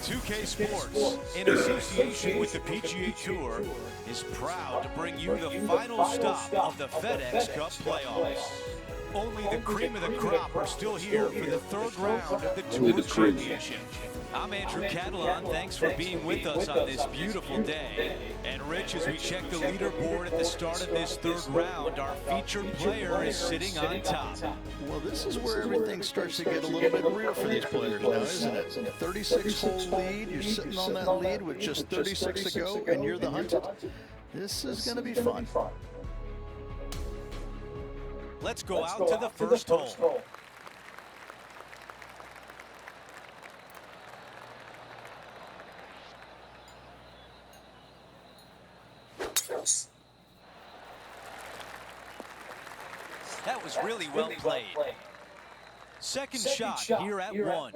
2K Sports, in association with the PGA Tour, is proud to bring you the final stop of the FedEx Cup playoffs. Only the cream of the crop are still here for the third round of the Tour Championship. I'm Andrew Catalan. Thanks for being with us on this beautiful day. And Rich, as we check the leaderboard at the start of this third round, our featured player is sitting on top. Well, this is where everything starts to get a little bit real for these players now, isn't it? 36-hole lead, you're sitting on that lead with just 36 to go, and you're the hunted. This is going to be fun. Let's go out to the first hole. That was really well played. Second shot here at one.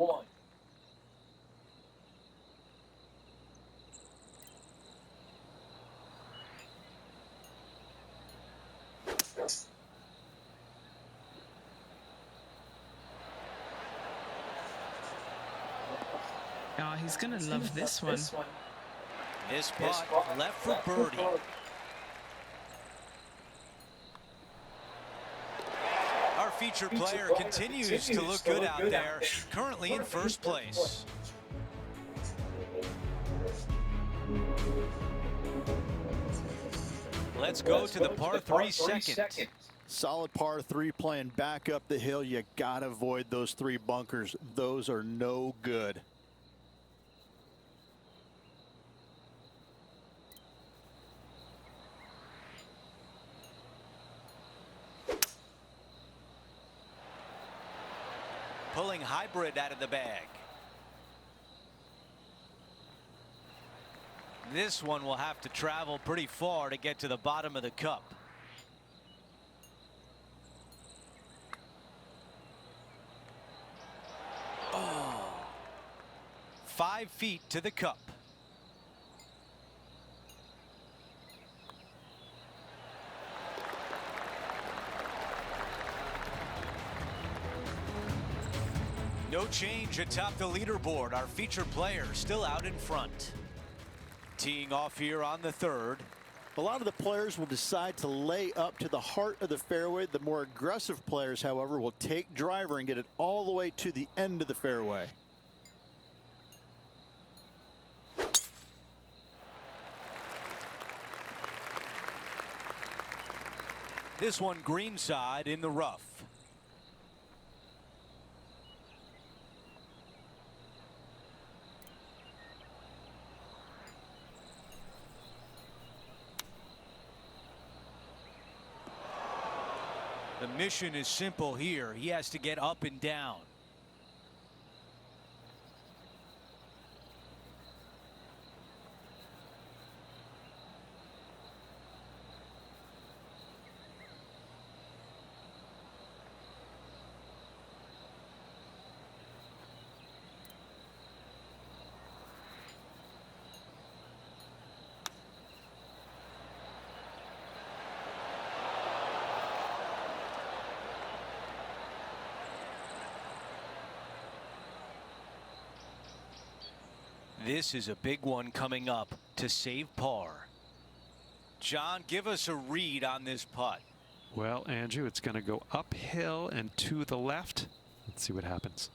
Oh, he's going to love this one. This putt left for birdie. Our featured player continues to look good out there, currently in first place. Let's go to the par 3 second. Solid par 3 playing back up the hill. You got to avoid those 3 bunkers. Those are no good. Pulling hybrid out of the bag. This one will have to travel pretty far to get to the bottom of the cup. Oh. 5 feet to the cup. No change atop the leaderboard. Our featured player still out in front. Teeing off here on the third. A lot of the players will decide to lay up to the heart of the fairway. The more aggressive players, however, will take driver and get it all the way to the end of the fairway. This one greenside in the rough. The mission is simple here. He has to get up and down. This is a big one coming up to save par. John, give us a read on this putt. Well, Andrew, it's going to go uphill and to the left. Let's see what happens.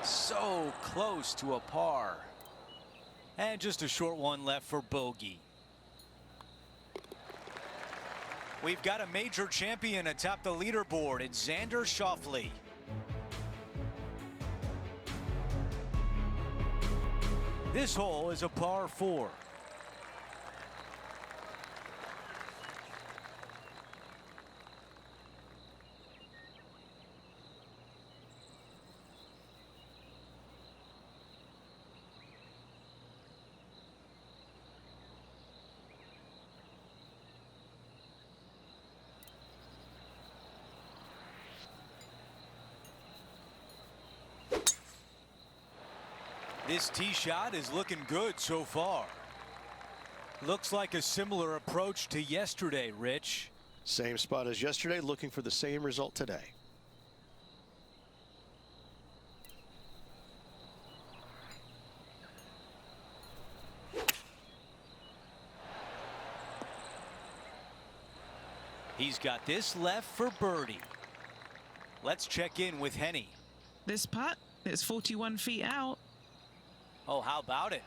So close to a par. And just a short one left for bogey. We've got a major champion atop the leaderboard. It's Xander Schauffele. This hole is a par 4. This tee shot is looking good so far. Looks like a similar approach to yesterday, Rich. Same spot as yesterday, looking for the same result today. He's got this left for birdie. Let's check in with Henny. This putt is 41 feet out. Oh, how about it?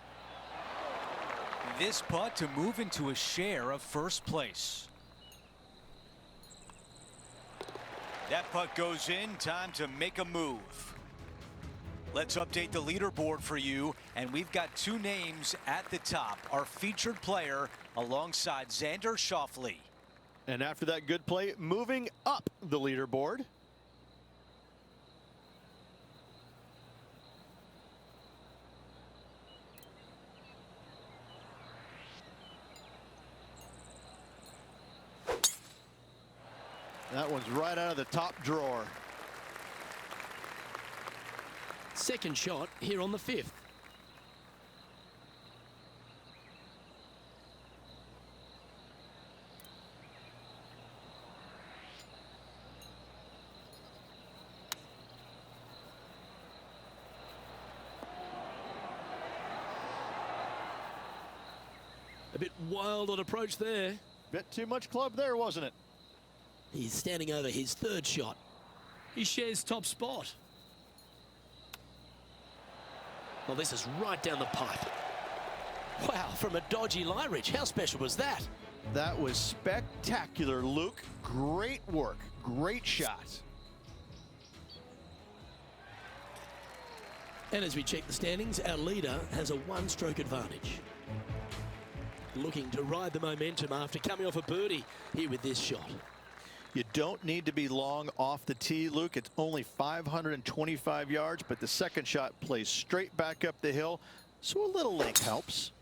This putt to move into a share of first place. That putt goes in. Time to make a move. Let's update the leaderboard for you, and we've got two names at the top. Our featured player alongside Xander Schauffele. And after that good play, moving up the leaderboard. That one's right out of the top drawer. Second shot here on the 5th. A bit wild on approach there. Bit too much club there, wasn't it? He's standing over his third shot. He shares top spot. Well, this is right down the pipe. Wow, from a dodgy lie, Rich. How special was that? That was spectacular, Luke. Great work. Great shot. And as we check the standings, our leader has a one-stroke advantage. Looking to ride the momentum after coming off a birdie here with this shot. You don't need to be long off the tee, Luke. It's only 525 yards, but the second shot plays straight back up the hill, so a little length helps.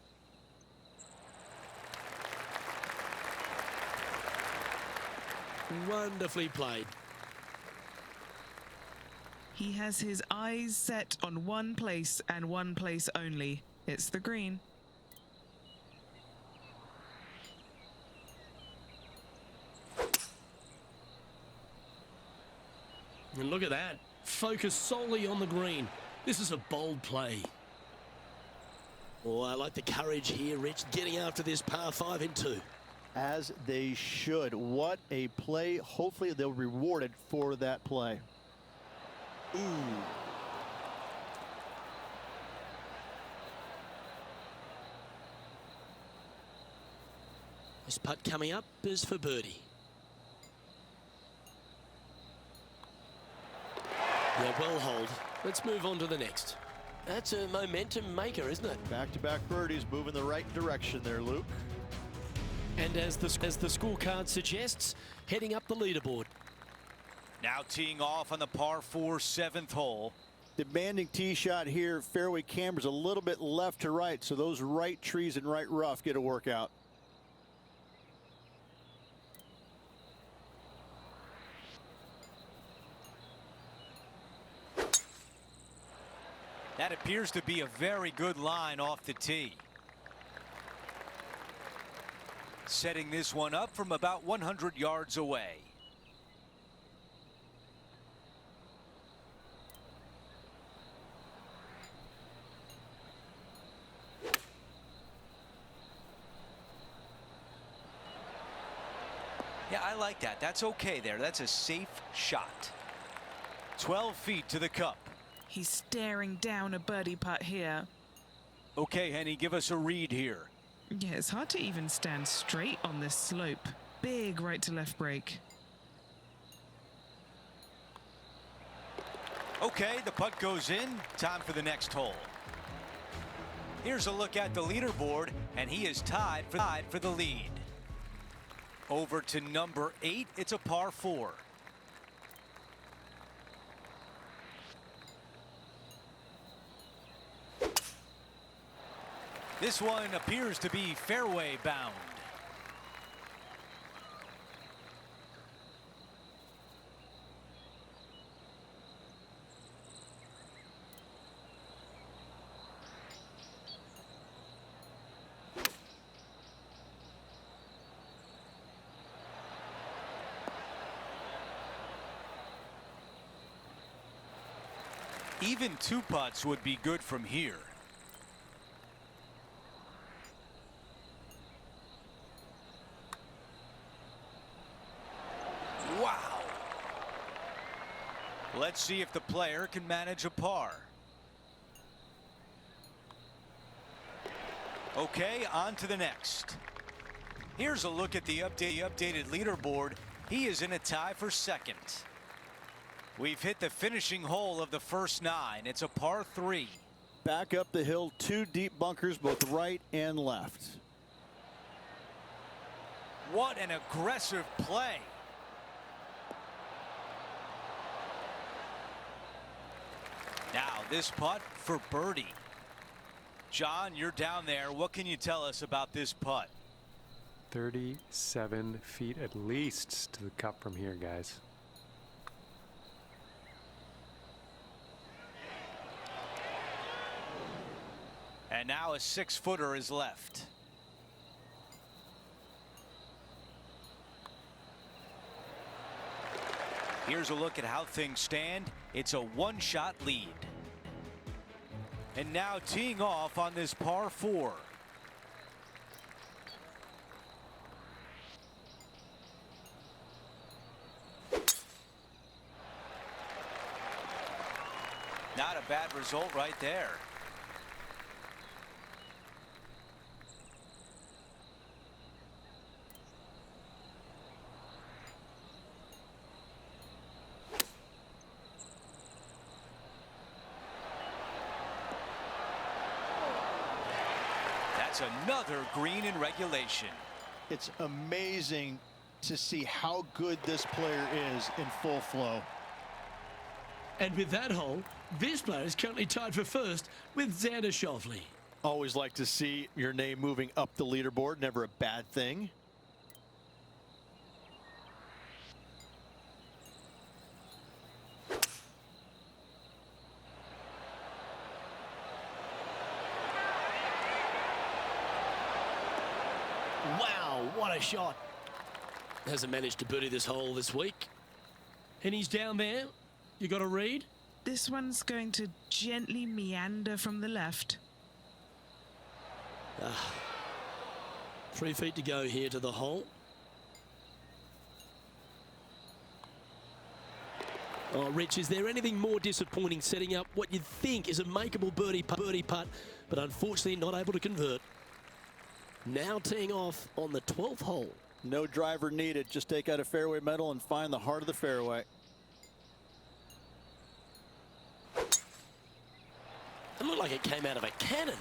Wonderfully played. He has his eyes set on one place and one place only. It's the green. And look at that. Focus solely on the green. This is a bold play. Oh, I like the courage here, Rich, getting after this par 5 in 2. As they should. What a play. Hopefully they'll be rewarded for that play. Ooh. This putt coming up is for birdie. Yeah, well hold. Let's move on to the next. That's a momentum maker, isn't it? Back-to-back birdies, moving the right direction there, Luke. And as the scorecard suggests, heading up the leaderboard. Now teeing off on the par 4 7th hole. Demanding tee shot here. Fairway camber's a little bit left to right, so those right trees and right rough get a workout. That appears to be a very good line off the tee. Setting this one up from about 100 yards away. Yeah, I like that. That's okay there. That's a safe shot. 12 feet to the cup. He's staring down a birdie putt here. Okay, Henny, give us a read here. Yeah, it's hard to even stand straight on this slope. Big right to left break. Okay, the putt goes in. Time for the next hole. Here's a look at the leaderboard, and he is tied for the lead. Over to number 8. It's a par 4. This one appears to be fairway bound. Even 2 putts would be good from here. Wow. Let's see if the player can manage a par. Okay, on to the next. Here's a look at the updated leaderboard. He is in a tie for second. We've hit the finishing hole of the first 9. It's a par 3. Back up the hill, 2 deep bunkers, both right and left. What an aggressive play. Now this putt for birdie. John, you're down there. What can you tell us about this putt? 37 feet at least to the cup from here, guys. And now a 6-footer is left. Here's a look at how things stand. It's a 1-shot lead. And now teeing off on this par 4. Not a bad result right there. That's another green in regulation. It's amazing to see how good this player is in full flow. And with that hole, this player is currently tied for first with Xander Schauffele. Always like to see your name moving up the leaderboard. Never a bad thing. Wow, what a shot. Hasn't managed to birdie this hole this week. And he's down there. You got a read? This one's going to gently meander from the left. 3 feet to go here to the hole. Oh, Rich, is there anything more disappointing setting up what you'd think is a makeable birdie putt, but unfortunately not able to convert? Now teeing off on the 12th hole. No driver needed. Just take out a fairway metal and find the heart of the fairway. It looked like it came out of a cannon.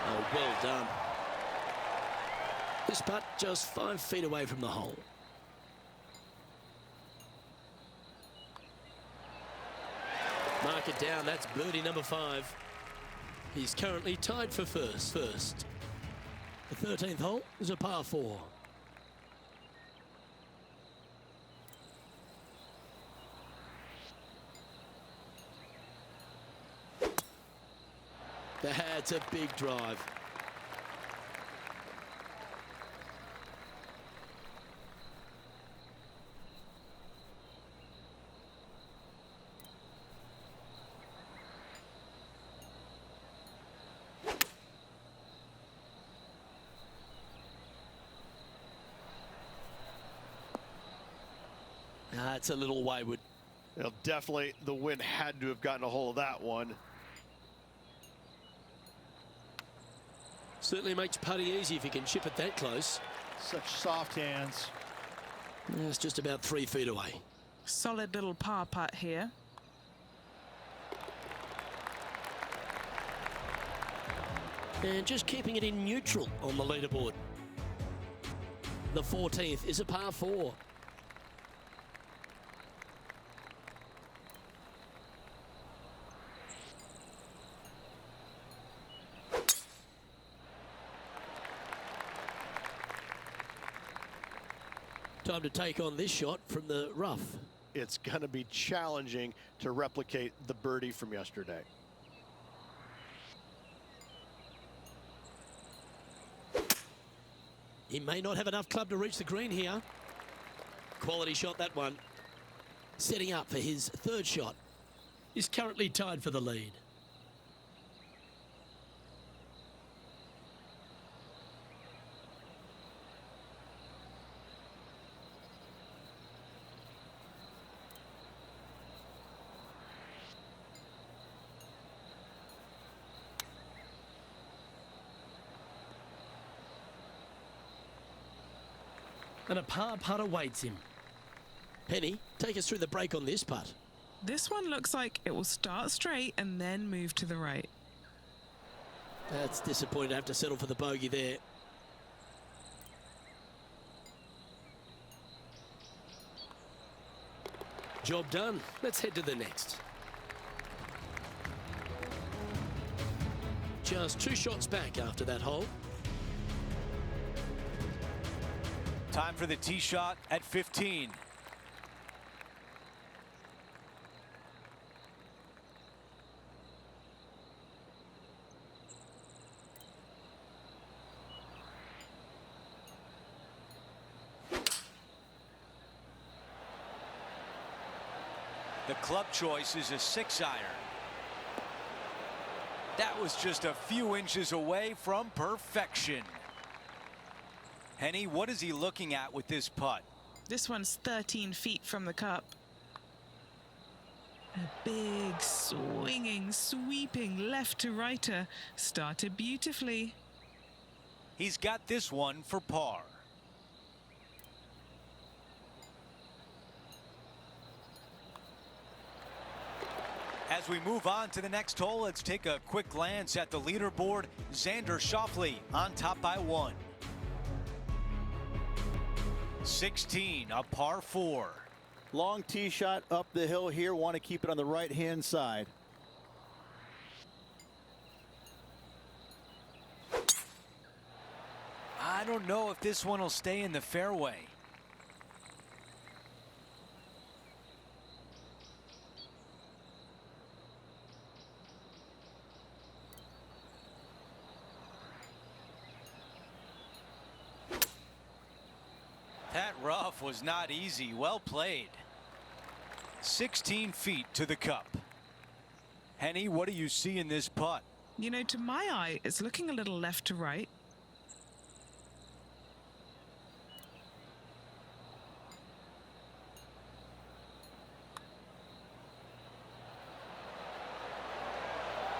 Oh, well done. This putt just 5 feet away from the hole. Mark it down. That's birdie number 5. He's currently tied for first. The 13th hole is a par 4. That's a big drive. It's a little wayward. Well, definitely the wind had to have gotten a hold of that one. Certainly makes putting easy if you can chip it that close. Such soft hands. It's just about 3 feet away. Solid little par putt here. And just keeping it in neutral on the leaderboard. The 14th is a par 4. Time to take on this shot from the rough. it's going to be challenging to replicate the birdie from yesterday. He may not have enough club to reach the green here. Quality shot, that one. Setting up for his third shot. He's currently tied for the lead. And a par putt awaits him. Penny, take us through the break on this putt. This one looks like it will start straight and then move to the right. That's disappointing to have to settle for the bogey there. Job done. Let's head to the next. Just 2 shots back after that hole. Time for the tee shot at 15. The club choice is a 6-iron. That was just a few inches away from perfection. Henny, what is he looking at with this putt? This one's 13 feet from the cup. A big, swinging, sweeping left to righter. Started beautifully. He's got this one for par. As we move on to the next hole, let's take a quick glance at the leaderboard. Xander Schauffele on top by 1. 16, a par 4. Long tee shot up the hill here. Want to keep it on the right-hand side. I don't know if this one will stay in the fairway. That rough was not easy. Well played. 16 feet to the cup. Henny, what do you see in this putt? You know, to my eye, it's looking a little left to right.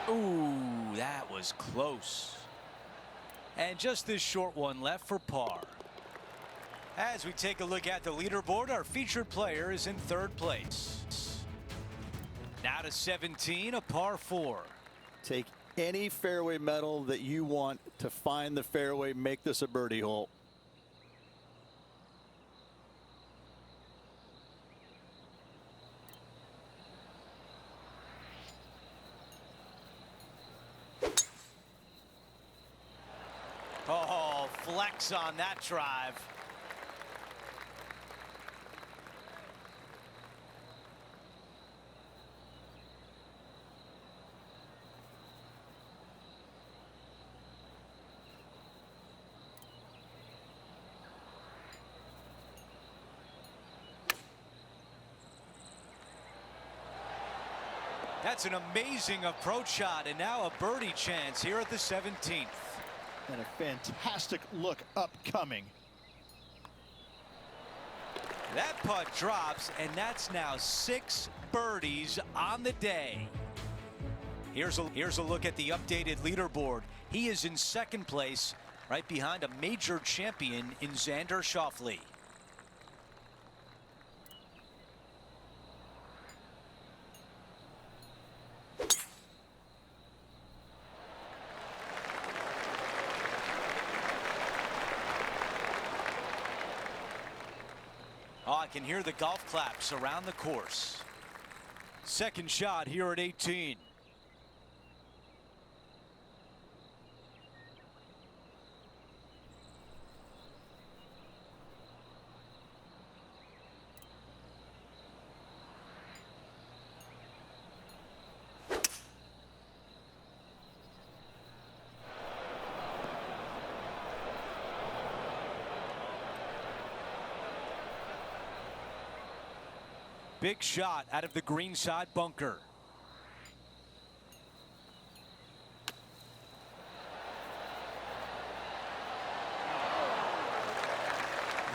Ooh, that was close. And just this short one left for par. As we take a look at the leaderboard, our featured player is in 3rd place. Now to 17, a par 4. Take any fairway metal that you want to find the fairway. Make this a birdie hole. Oh, flex on that drive. That's an amazing approach shot, and now a birdie chance here at the 17th. And a fantastic look upcoming. That putt drops, and that's now 6 birdies on the day. Here's a look at the updated leaderboard. He is in 2nd place, right behind a major champion in Xander Schauffele. Oh, I can hear the golf claps around the course. 2nd shot here at 18. big shot out of the greenside bunker.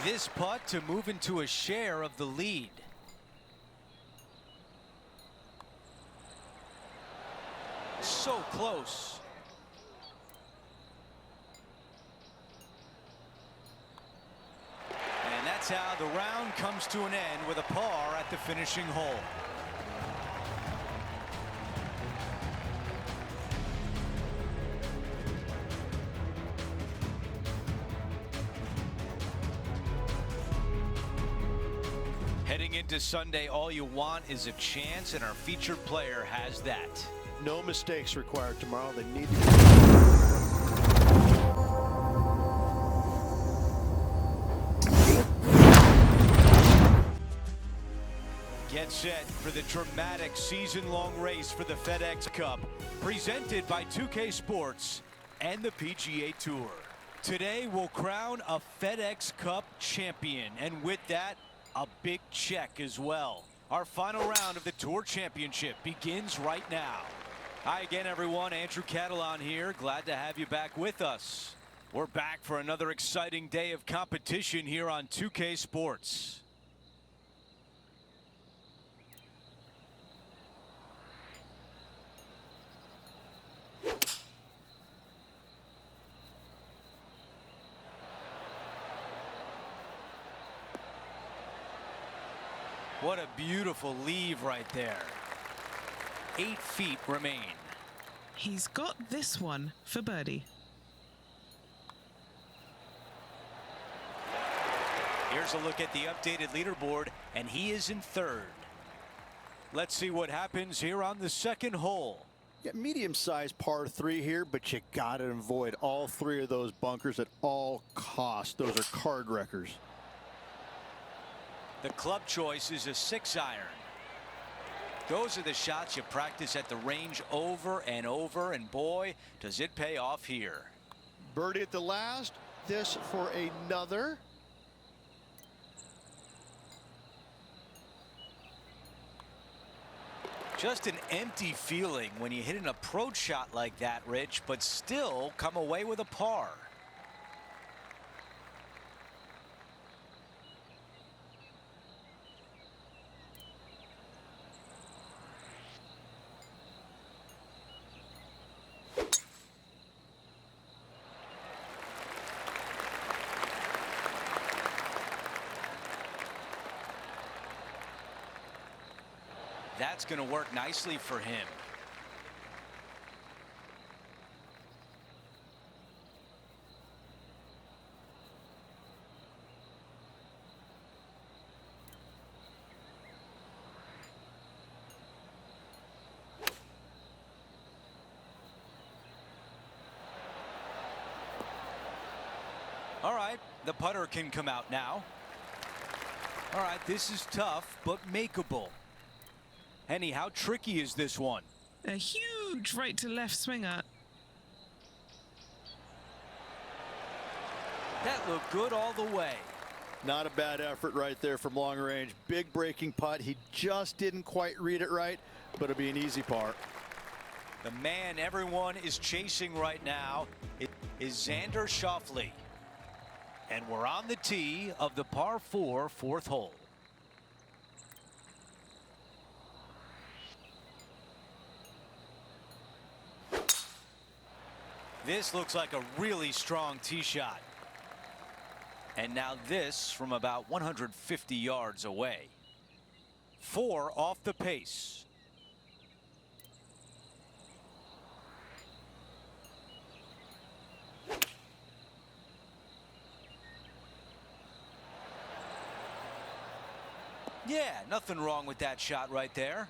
This putt to move into a share of the lead. So close. And that's how the round comes to an end with a par at the finishing hole. Heading into Sunday, all you want is a chance, and our featured player has that. No mistakes required tomorrow. They need to. Get set for the dramatic season-long race for the FedEx Cup, presented by 2K Sports and the PGA Tour. Today, we'll crown a FedEx Cup champion, and with that, a big check as well. Our final round of the Tour Championship begins right now. Hi again, everyone. Andrew Catalan here. Glad to have you back with us. We're back for another exciting day of competition here on 2K Sports. What a beautiful leave right there. 8 feet remain. He's got this one for birdie. Here's a look at the updated leaderboard, and he is in third. Let's see what happens here on the second hole. Yeah, medium-sized par 3 here, but you got to avoid all 3 of those bunkers at all costs. Those are card wreckers. The club choice is a 6-iron. Those are the shots you practice at the range over and over, and boy, does it pay off here. Birdie at the last. This for another. Just an empty feeling when you hit an approach shot like that, Rich, but still come away with a par. That's going to work nicely for him. All right, the putter can come out now. All right, this is tough, but makeable. Henny, how tricky is this one? A huge right to left swinger. That looked good all the way. Not a bad effort right there from long range. Big breaking putt. He just didn't quite read it right, but it'll be an easy par. The man everyone is chasing right now is Xander Schauffele. And we're on the tee of the par 4 fourth hole. This looks like a really strong tee shot. And now this from about 150 yards away. 4 off the pace. Yeah, nothing wrong with that shot right there.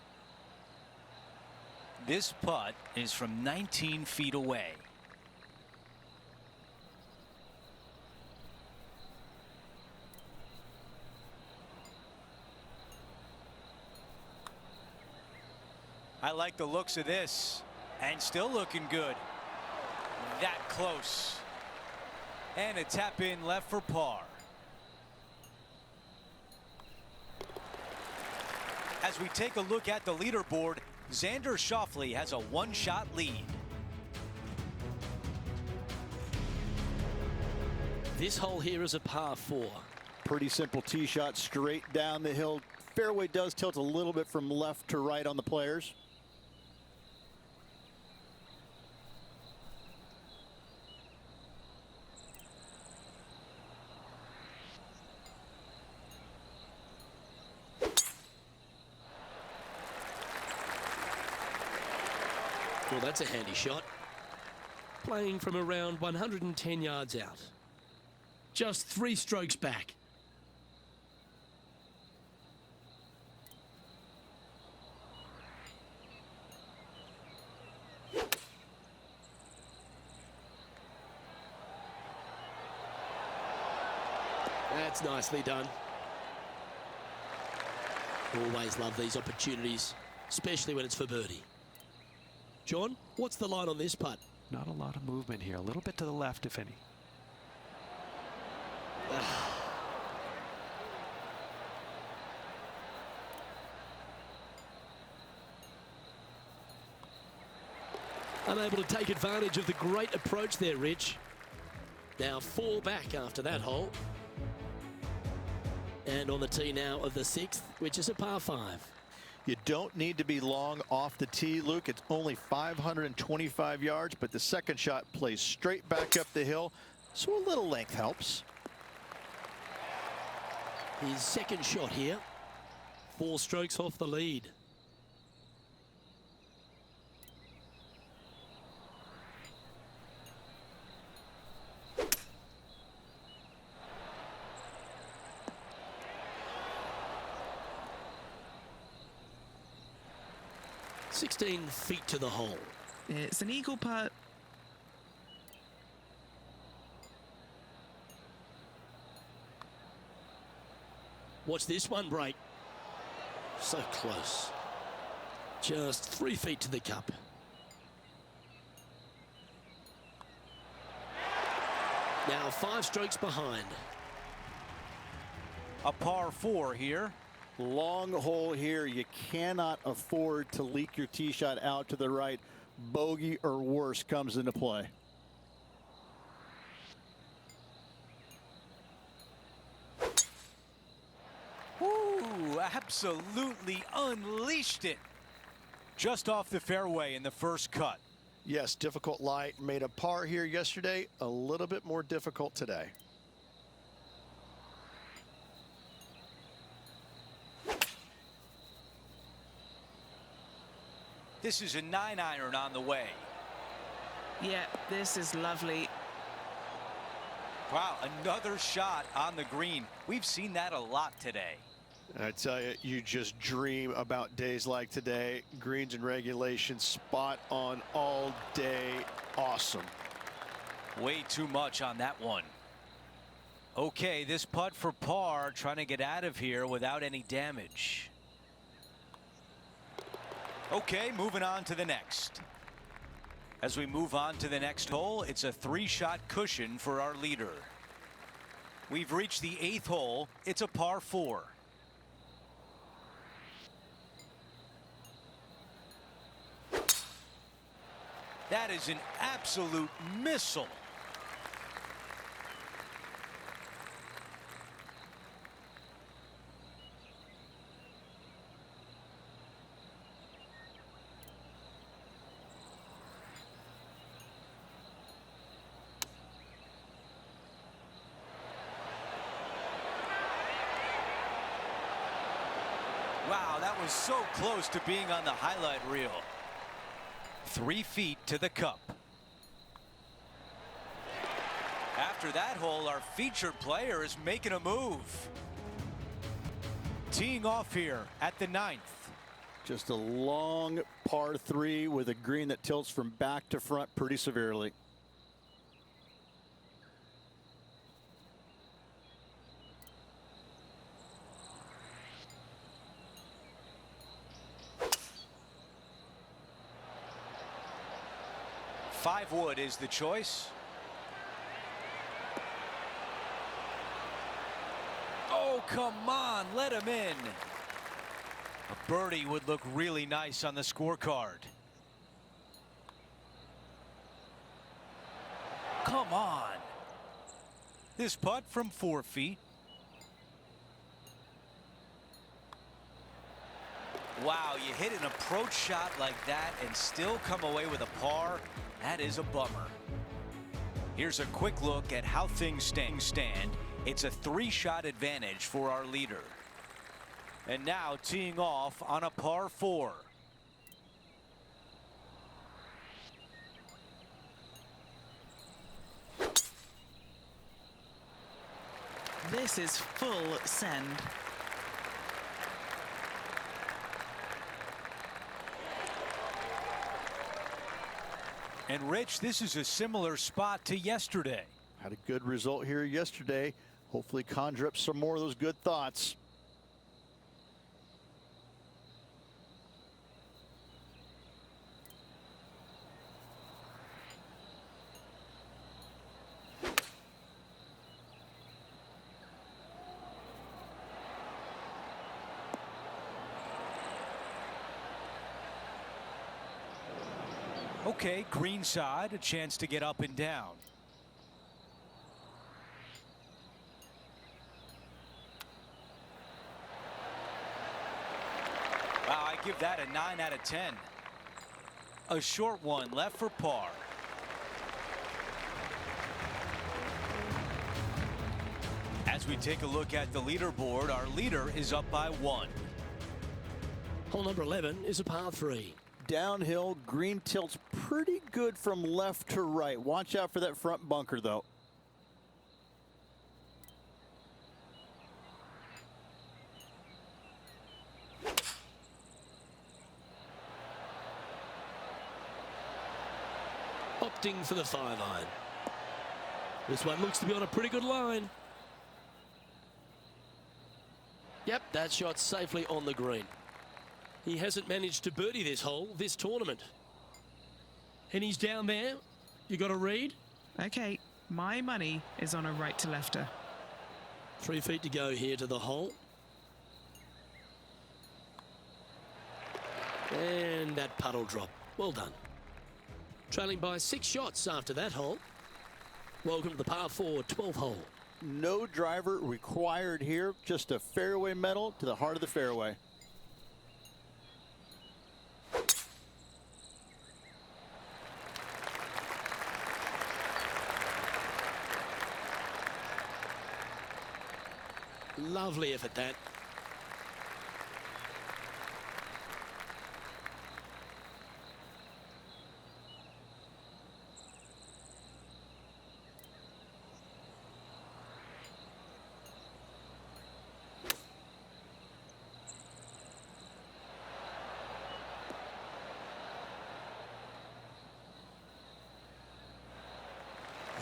This putt is from 19 feet away. I like the looks of this, and still looking good. That close. And a tap in left for par. As we take a look at the leaderboard, Xander Schauffele has a one-shot lead. This hole here is a par 4. Pretty simple tee shot straight down the hill. Fairway does tilt a little bit from left to right on the players. Well, that's a handy shot. Playing from around 110 yards out. Just 3 strokes back. That's nicely done. Always love these opportunities, especially when it's for birdie. John, what's the line on this putt? Not a lot of movement here. A little bit to the left, if any. Unable to take advantage of the great approach there, Rich. Now 4 back after that hole. And on the tee now of the 6th, which is a par 5. You don't need to be long off the tee, Luke. It's only 525 yards, but the second shot plays straight back up the hill, so a little length helps. His second shot here, 4 strokes off the lead. "16 feet to the hole." It's an eagle putt. Watch this one break. So close. Just 3 feet to the cup. Now 5 strokes behind. A par 4 here. Long hole here. You cannot afford to leak your tee shot out to the right. Bogey or worse comes into play. Ooh, absolutely unleashed it. Just off the fairway in the first cut. Yes, difficult light. Made a par here yesterday. A little bit more difficult today. This is a 9-iron on the way. Yeah, this is lovely. Wow, another shot on the green. We've seen that a lot today. I tell you, you just dream about days like today. Greens and regulation, spot on all day. Awesome. Way too much on that one. Okay, this putt for par, trying to get out of here without any damage. Okay, moving on to the next. As we move on to the next hole, it's a 3-shot cushion for our leader. We've reached the 8th hole. It's a par 4. That is an absolute missile. Wow, that was so close to being on the highlight reel. 3 feet to the cup. After that hole, our featured player is making a move. Teeing off here at the 9th. Just a long par 3 with a green that tilts from back to front pretty severely. Five wood is the choice. Oh, come on, let him in. A birdie would look really nice on the scorecard. Come on. This putt from 4 feet. Wow, you hit an approach shot like that and still come away with a par. That is a bummer. Here's a quick look at how things stand. It's a 3-shot advantage for our leader. And now teeing off on a par 4. This is full send. And Rich, this is a similar spot to yesterday. Had a good result here yesterday. Hopefully conjure up some more of those good thoughts. Okay, green side, a chance to get up and down. Wow, I give that a 9 out of 10. A short one left for par. As we take a look at the leaderboard, our leader is up by 1. Hole number 11 is a par 3. Downhill, green tilts pretty good from left to right. Watch out for that front bunker, though. Opting for the 5-iron. This one looks to be on a pretty good line. Yep, that shot's safely on the green. He hasn't managed to birdie this hole this tournament. And he's down there. You got a read? Okay, my money is on a right to lefter. 3 feet to go here to the hole. And that puddle drop. Well done. Trailing by 6 shots after that hole. Welcome to the par 4 12th hole. No driver required here. Just a fairway metal to the heart of the fairway. Lovely effort, that.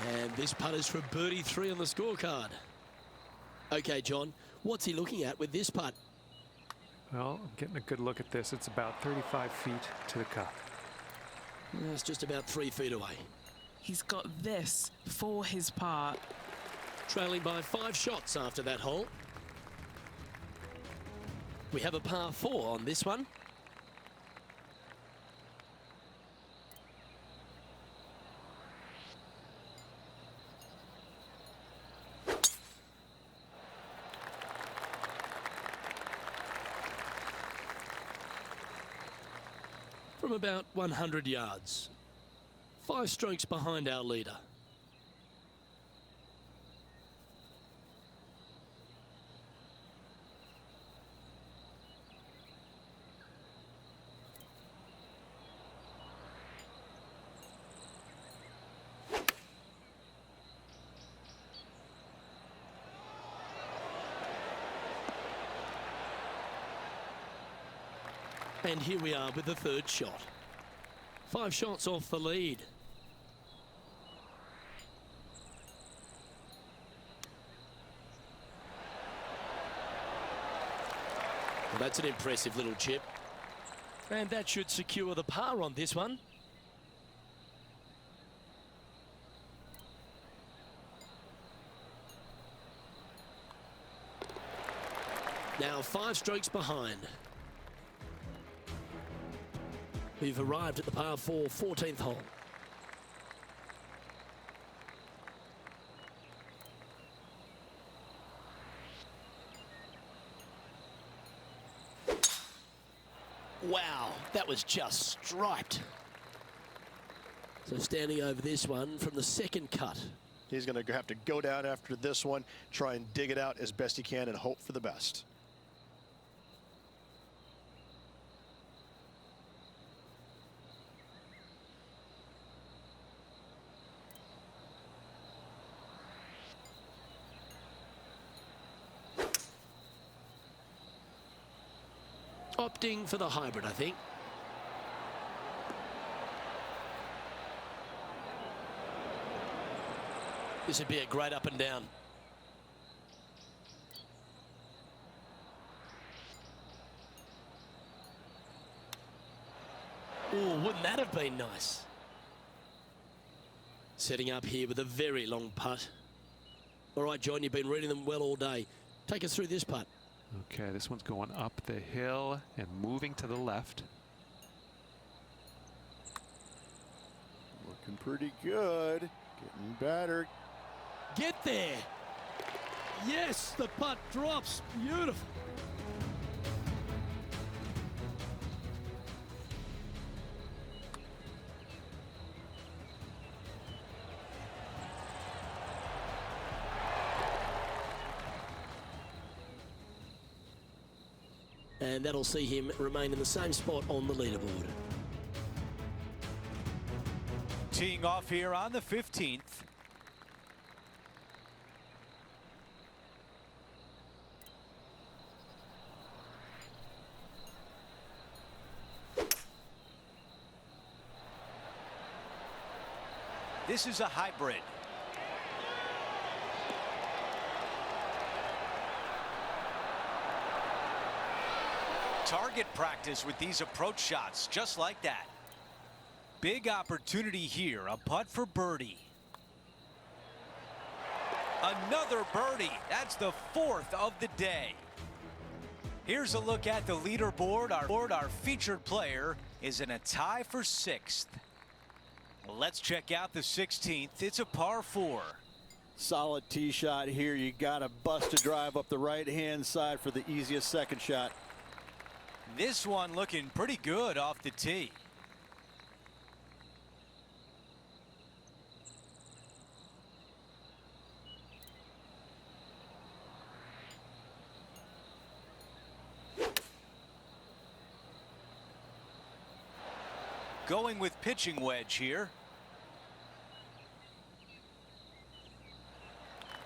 And this putt is for birdie 3 on the scorecard. Okay, John, what's he looking at with this putt? Well, I'm getting a good look at this. It's about 35 feet to the cup. It's just about 3 feet away. He's got this for his par. Trailing by 5 shots after that hole. We have a par 4 on this one. From about 100 yards. 5 strokes behind our leader. And here we are with the 3rd shot. 5 shots off the lead. Well, that's an impressive little chip. And that should secure the par on this one. Now 5 strokes behind. We've arrived at the par 4, 14th hole. Wow, that was just striped. So standing over this one from the second cut. He's going to have to go down after this one, try and dig it out as best he can and hope for the best. Opting for the hybrid, I think. This would be a great up and down. Oh, wouldn't that have been nice? Setting up here with a very long putt. All right, John, you've been reading them well all day. Take us through this putt. Okay, this one's going up the hill and moving to the left. Looking pretty good. Getting better. Get there. Yes, the putt drops. Beautiful. And that'll see him remain in the same spot on the leaderboard. Teeing off here on the 15th. This is a hybrid. Target practice with these approach shots, just like that. Big opportunity here, a putt for birdie. Another birdie. That's the 4th of the day. Here's a look at the leaderboard. Our featured player is in a tie for 6th. Let's check out the 16th. It's a par 4. Solid tee shot here. You got to bust a drive up the right-hand side for the easiest second shot. This one looking pretty good off the tee. Going with pitching wedge here.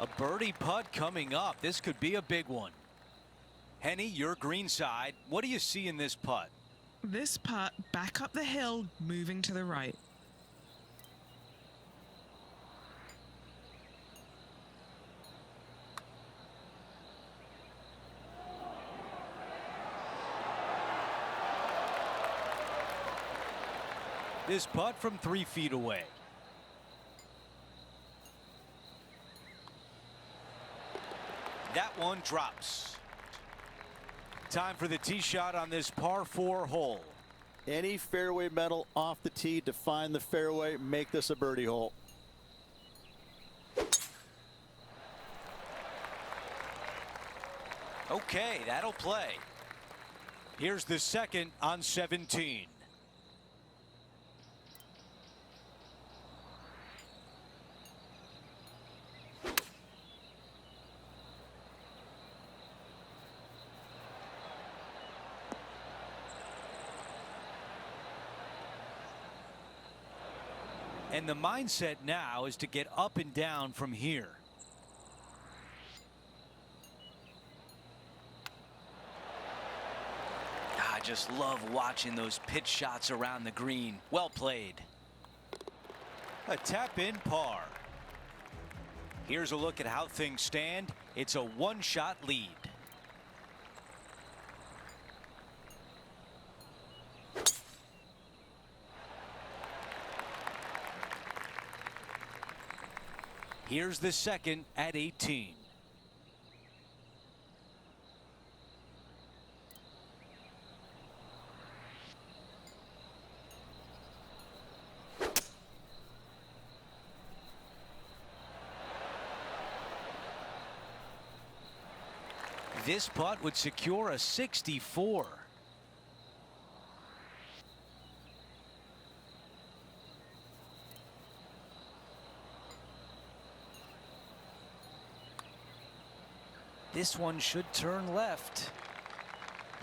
A birdie putt coming up. This could be a big one. Henny, your green side. What do you see in this putt? This putt back up the hill, moving to the right. This putt from 3 feet away. That one drops. Time for the tee shot on this par 4 hole. Any fairway metal off the tee to find the fairway, make this a birdie hole. Okay, that'll play. Here's the second on 17. And the mindset now is to get up and down from here. I just love watching those pitch shots around the green. Well played. A tap in par. Here's a look at how things stand. It's a 1-shot lead. Here's the second at 18. This putt would secure a 64. This one should turn left.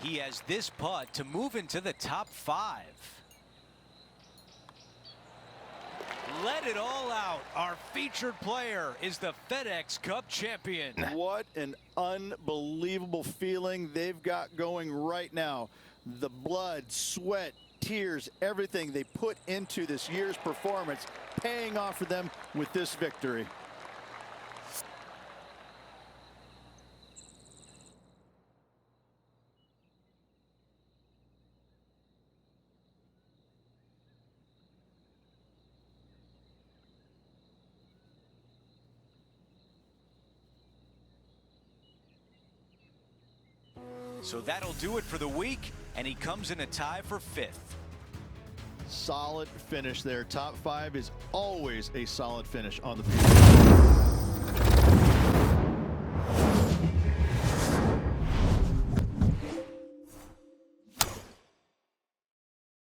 He has this putt to move into the top 5. Let it all out. Our featured player is the FedEx Cup champion. What an unbelievable feeling they've got going right now. The blood, sweat, tears, everything they put into this year's performance paying off for them with this victory. So that'll do it for the week, and he comes in a tie for 5th. Solid finish there. Top 5 is always a solid finish on the field.